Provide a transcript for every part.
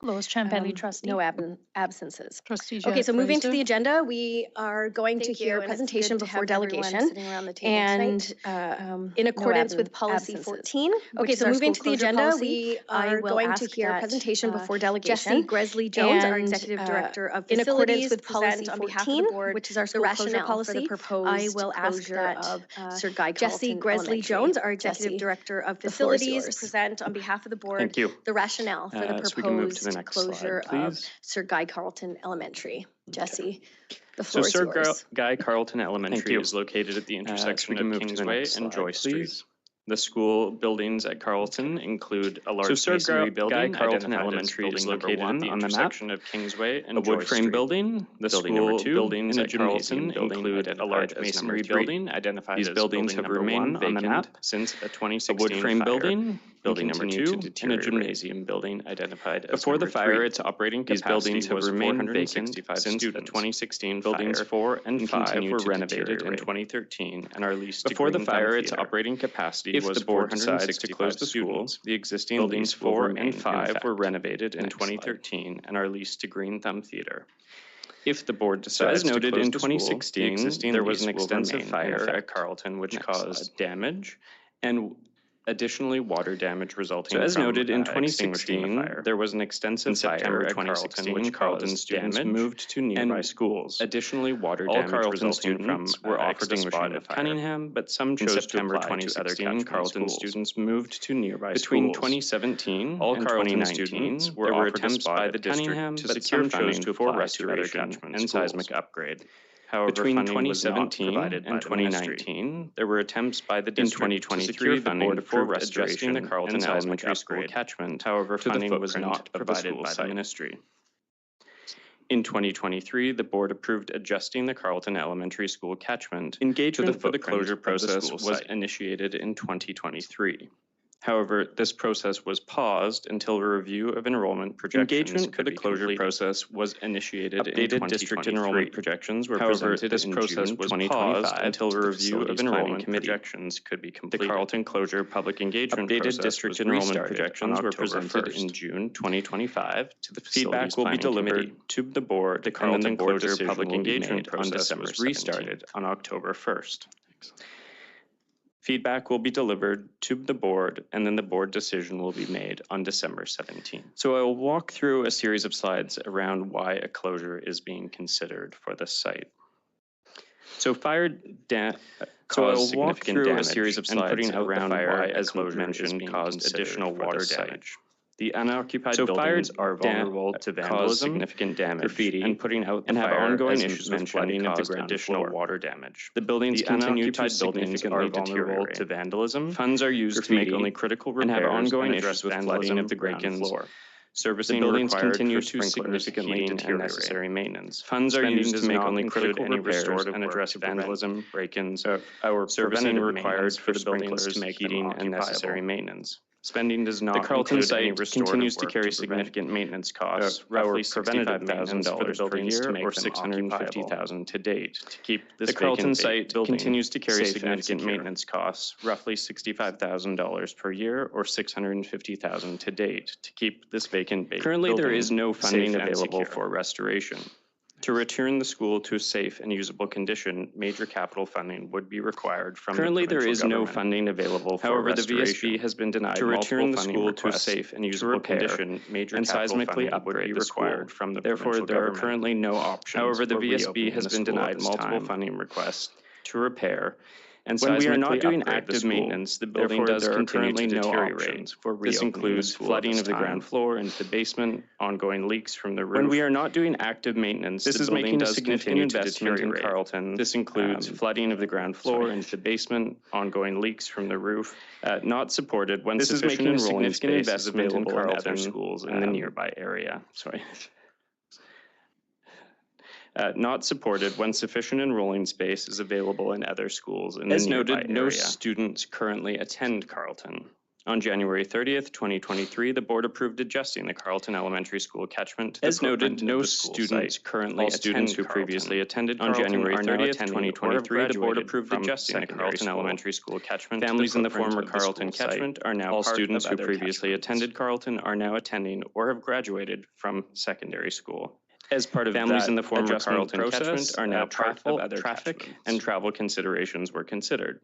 Lois Champelli, trustee. No absences. Trustee Okay, so moving to Fraser. the agenda, we are going to hear a presentation before delegation. And in accordance with policy 14. Okay, so moving to the agenda, we are going to hear a presentation before delegation. Jesse Gresley-Jones, our Executive Director of Facilities, in accordance with policy 14, which is our school closure policy, for the proposed closure of Sir Guy Carleton Jesse Gresley-Jones, our Executive Director of Facilities, present on behalf of the board the rationale for the proposed closure of Sir Guy Carleton Elementary. Jesse, the floor is yours. Sir Guy Carleton Elementary is located at the intersection of Kingsway and Joyce Street. The school buildings at Carleton include a large masonry building. Guy Carleton Elementary is located at the intersection of Kingsway and Joyce Street. A wood frame building. The school buildings at Carleton include a large masonry building identified as buildings have remained vacant since a 2016 fire. A wood frame building. Building number 2, and a gymnasium building identified as before the fire. Its operating capacity was 465 since the 2016 buildings 4 and 5 were renovated in 2013 and are leased before the fire. Its operating capacity was the board decides to close the school. The existing buildings 4 and 5 were renovated in 2013 and are leased to Green Thumb Theater. If the board decides to close the school, as noted in 2016, there was an extensive fire at Carleton which caused damage and additionally water damage resulting from as noted in 2016 there was an extensive fire at Carleton which Carleton students moved to nearby schools. Additionally, water damage resulting from were offered a spot at Cunningham, but some chose to apply to other Carleton students moved to nearby schools. Between 2017 all Carleton students were offered attempts by the district to secure funding for restoration and seismic upgrade. However, between 2017 and 2019, there were attempts by the district to secure funding for restoration the Carleton Elementary School catchment. However, funding was not provided by the ministry. In 2023, the board approved adjusting the Carleton Elementary School catchment. Engagement for the closure process was initiated in 2023. However, this process was paused until a review of enrollment projections. Engagement for the closure process was initiated in 2023. District enrollment projections were presented this process was paused until a review of enrollment projections could be completed. The Carleton closure public engagement updated district enrollment projections were presented in June 2025 to the feedback will be delivered to the board. The Carleton closure public engagement process was restarted on October 1st. Feedback will be delivered to the board, and then the board decision will be made on December 17th. So I will walk through a series of slides around why a closure is being considered for this site. So fire caused significant damage, a series of slides putting out around why, as mentioned, caused additional water damage. The unoccupied buildings are vulnerable to vandalism, significant damage, graffiti, and putting out and have ongoing issues with flooding of the ground additional water damage. The buildings continue to significantly vulnerable to vandalism. Funds are used to make only critical repairs and have ongoing issues with flooding of the ground floor. Servicing the buildings continue to significantly deteriorate. Maintenance. Funds are used to make only critical repairs and address vandalism, break-ins, or servicing required for the buildings to make heating and necessary maintenance. Spending does not. The Carleton site continues to carry significant maintenance costs, roughly $75,000 per year, or $650,000 to date. To keep this the Carleton site continues to carry significant maintenance costs, roughly $65,000 per year, or $650,000 to date. To keep this vacant. Currently, there is no funding available for restoration. To return the school to a safe and usable condition, major capital funding would be required from currently there is no funding available for however, restoration. The VSB has been denied to return the school to a safe and usable condition, major and seismically upgrade would be required from the therefore there are currently no options. However, the VSB has been denied multiple funding requests to repair. And when we are not doing active maintenance, the building does continue to deteriorate. This includes flooding of the ground floor into the basement, ongoing leaks from the roof. When we are not doing active maintenance, this is making a significant investment in Carleton. This includes flooding of the ground floor into the basement, ongoing leaks from the roof. Not supported when sufficient enrollment space is available in other schools in the nearby area. Not supported when sufficient enrolling space is available in other schools in the nearby area. As noted, no students currently attend Carleton. On January 30th, 2023, the board approved adjusting the Carleton Elementary School catchment to the footprint of the school site. Currently Students who previously attended on January 30th, 2023, the board approved adjusting the Carleton Elementary School catchment. Families in the former Carleton catchment are now all students who previously attended Carleton are now attending or have graduated from secondary school. As part of families in the former Carleton catchment are now traffic and travel considerations were considered.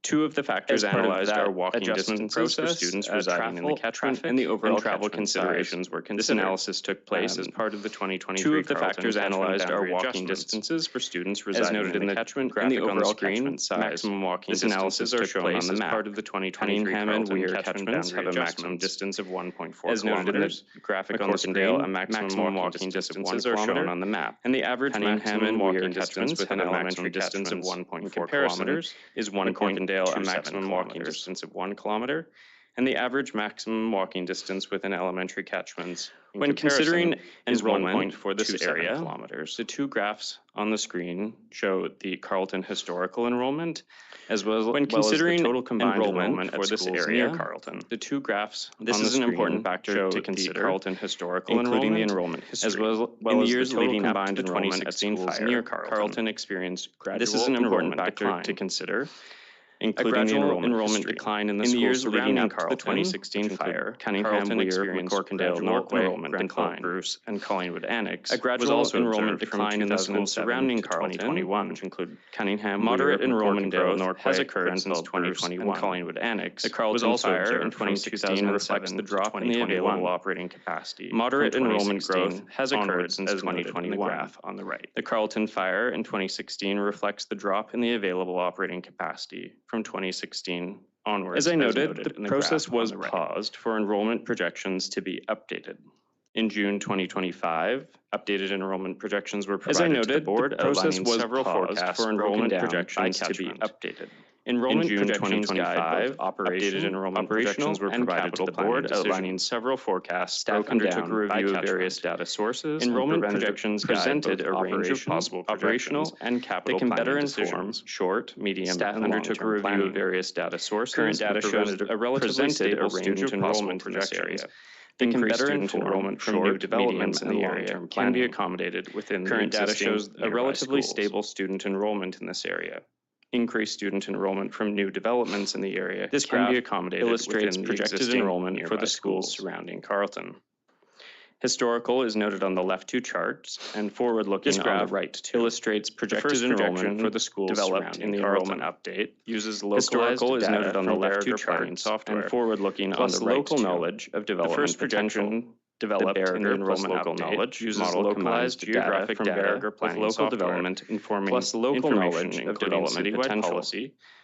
Two of the factors analyzed are walking distance process for students residing in the catchment and the overall travel considerations were considered. This analysis took place as part of the 2023 Two of the factors analyzed are walking distances for students residing in the catchment and the overall catchment size. Maximum walking distances are shown on the map. Part of the 2023 Carleton catchments have a maximum distance of 1.4 As noted in the graphic on the screen, a maximum walking distances are shown on the map. And the average maximum walking distance with an elementary distance of 1.4 kilometers is 1.2 a maximum walking distance of 1 kilometer, and the average maximum walking distance within elementary catchments when considering enrollment for this area. The two graphs on the screen show the Carleton historical enrollment as well as when considering the total combined enrollment for this area. Carleton. The two graphs. This is an important factor to consider. Carleton historical including the enrollment history, as well in the years leading up to the 2016 fire. Near Carleton experienced gradual. This is an important factor to consider, including the enrollment decline in the years leading up to the 2016 fire. Cunningham experienced Corkindale, Norquay, Brentwood, Bruce, and Collingwood Annex. A gradual enrollment decline in the schools surrounding Carleton, which include Cunningham. Moderate enrollment growth has occurred since 2021. Collingwood Annex. The Carleton fire in 2016 reflects the drop in the available operating capacity. Moderate enrollment growth has occurred since 2021. Graph on the right. The Carleton fire in 2016 reflects the drop in the available operating capacity from 2016 onwards. As I noted, the process was paused for enrollment projections to be updated. In June 2025, updated enrollment projections were provided to the board, outlining several forecasts for enrollment projections to be updated. Enrollment projections guide updated enrollment projections were provided to the board, outlining several forecasts. Staff undertook a review of various data sources. Enrollment projections presented a range of possible operational and capital that can better inform short, medium, staff undertook a review of various data sources. Current data shows a relatively stable student enrollment in this area. That can better inform enrollment from new developments in the area can be accommodated within current data shows a relatively stable student enrollment in this area. Increased student enrollment from new developments in the area. This can be accommodated. Illustrates projected enrollment for the schools surrounding Carleton. Historical is noted on the left two charts, and forward-looking on the right two. Illustrates projected enrollment for the schools developed in the enrollment update. Uses localized data is noted on the left two charts, and forward-looking on the right local knowledge of development. The first projection developed in the enrollment local knowledge uses localized geographic data with local development informing plus local knowledge of development potential.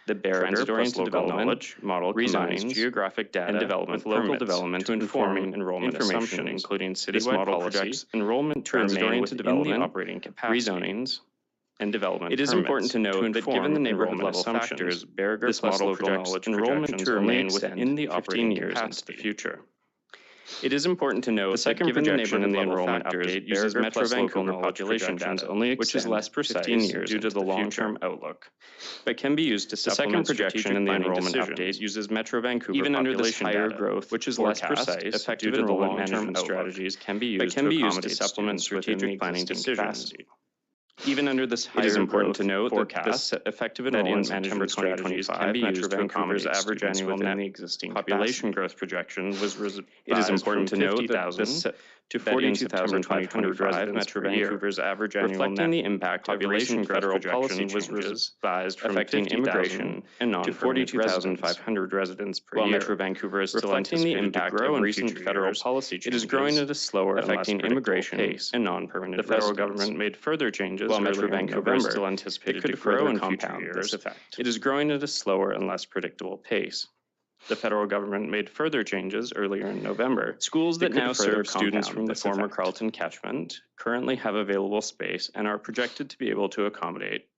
The transit-oriented development model combines geographic data and development with local development to informing enrollment information, including citywide policies, enrollment transit-oriented development, operating capacity, rezonings, and development. It is important to note that given the neighborhood level factors, this model projects enrollment to remain within the operating years into the future. It is important to note the second projection in the enrollment update uses Metro Vancouver population data, which is less precise due to the long-term outlook, but can be used to supplement strategic in the enrollment update uses Metro Vancouver even under this higher growth, which is less precise, effective enrollment management strategies can be used to supplement strategic planning decisions. Even under this higher, it is important to note that this effective enrollment management strategies can be used to accommodate average annual net existing population growth projection was revised. It is important to note that this to 42,500 residents per year, Vancouver's average annual reflecting the impact of recent federal policy was revised from affecting immigration and non to 42,500 residents per year. While Metro Vancouver is still anticipated to grow in recent federal policy changes, it is growing at a slower affecting immigration and non-permanent. The federal government made further changes. While Metro Vancouver is still anticipated to grow in future years, it is growing at a slower and less predictable pace. The federal government made further changes earlier in November. Schools that now serve students from the former Carleton catchment currently have available space and are projected to be able to accommodate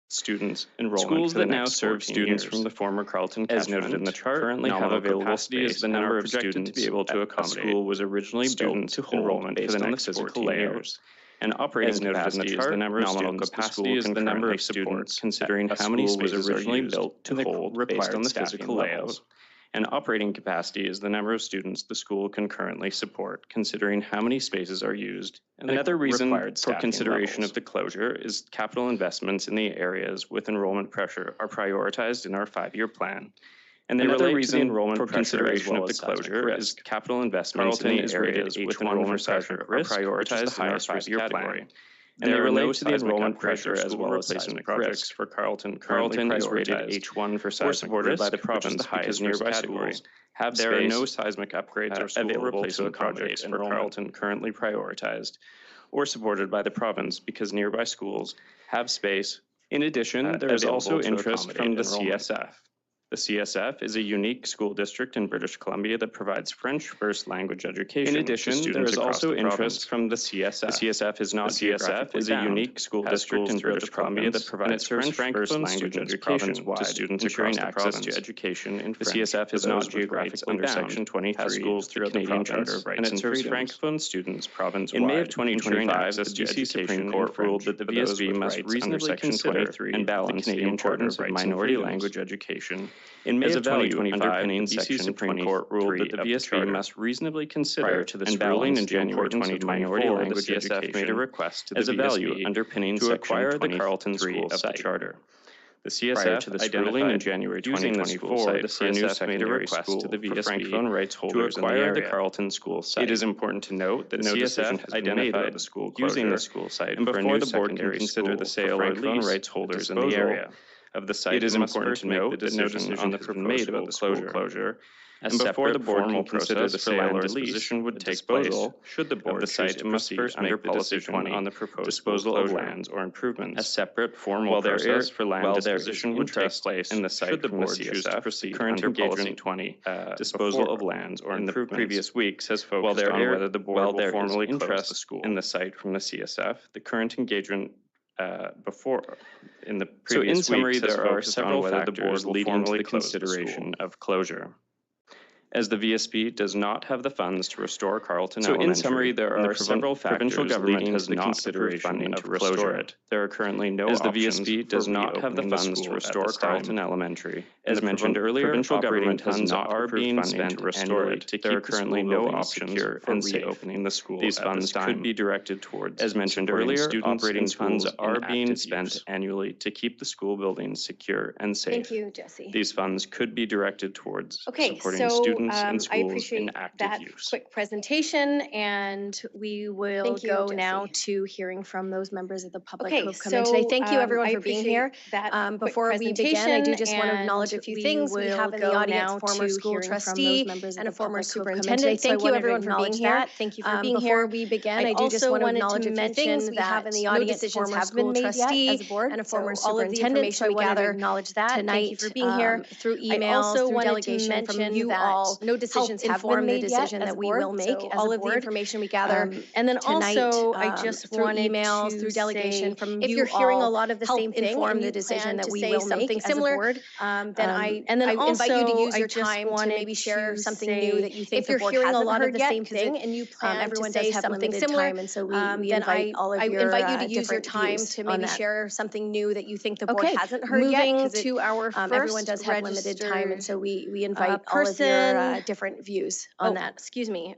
students enrollment. Schools that now serve students from the former Carleton catchment, as noted in the chart, currently have available space the number of students to be able to accommodate. School was originally built to enrollment for the next 14 years. And operating capacity is the number of students the school is the number of students considering how many spaces originally built to hold based on the physical layout. And operating capacity is the number of students the school can currently support, considering how many spaces are used. And another reason for consideration of the closure is capital investments in the areas with enrollment pressure are prioritized in our 5-year plan. And another reason for consideration of the closure is capital investments in the areas with enrollment pressure are prioritized in our 5-year plan. And they relate to the enrollment pressure as well as replacement projects for Carleton. Carleton is rated H1 for seismic risk, supported by the province because nearby schools have space. There are no seismic upgrades or school replacement projects for Carleton currently prioritized or supported by the province because nearby schools have space. In addition, there is also interest from the CSF. The CSF is a unique school district in British Columbia that provides French first language education. In addition, there is also interest from the CSF. The CSF is not CSF is a unique school district in British Columbia that provides French first language education to students ensuring access to education in French. The CSF is not geographically under Section 23 schools throughout the Canadian Charter of Rights and serves Francophone students province-wide. In May of 2025, the BC Supreme Court ruled that the VSB must reasonably consider and balance the importance of minority language education. In May of 2025, the BC Supreme Court ruled that the VSB must reasonably consider and balance in January 2024, the CSF made a request to the VSB underpinning to acquire the Carleton School of the Charter. The CSF identified in January 2024, the CSF made a request to the VSB to acquire the Carleton School site. It is important to note that no decision has been made about the school using the school site and before the board can consider the sale or lease rights holders in the area of the site. It is important to note that no decision has been made about the school closure. And before the board can consider the sale or disposition would take place, should the board choose to proceed under Policy 20 on the proposed disposal of lands or improvements. A separate formal process for land disposition would take place in the site should the board choose to proceed under Policy 20 disposal of lands or improvements. In the previous weeks has focused on whether the board will formally close the school in the site from the CSF. The current engagement in the previous summary, there are several factors leading to the consideration of closure. As the VSB does not have the funds to restore Carleton Elementary, in summary, there are several factors leading to the consideration of closure. There are currently no options. As the VSB does not have the funds to restore Carleton Elementary, as mentioned earlier, provincial government has not are being spent to restore it. There are currently no options for reopening the school. These funds could be directed towards, as mentioned earlier, operating funds are being spent annually to keep the school buildings secure and safe. Thank you, Jesse. These funds could be directed towards supporting students and schools I appreciate in active that use. quick presentation, and we will go now to hearing from those members of the public who have come in today. Thank you, everyone, for being here. Before we begin, I do just want to acknowledge a few things. We have in the audience former school trustee and a former superintendent. Thank you, everyone, for being here. Thank you for being here. Before we begin, I do just want to acknowledge a few things. We have in the audience former school trustee and a former superintendent. So I want to acknowledge that tonight. Thank you for being here through emails, through delegation from you all. No decisions have been made the decision that we will make as all of the information we gather. And then tonight, also, I just through emails, through delegation from if you're hearing a lot of the same thing, inform the decision that we will make something similar. Then I invite you to use your time to maybe share something new that you think the board hasn't heard yet. If you're hearing a lot of the same thing and you plan everyone to say something similar, and so we invite all of your invite you to use your time to maybe share something new that you think the board hasn't heard yet. Moving to our first everyone does have limited time, and so we invite all of your different views on that. Excuse me.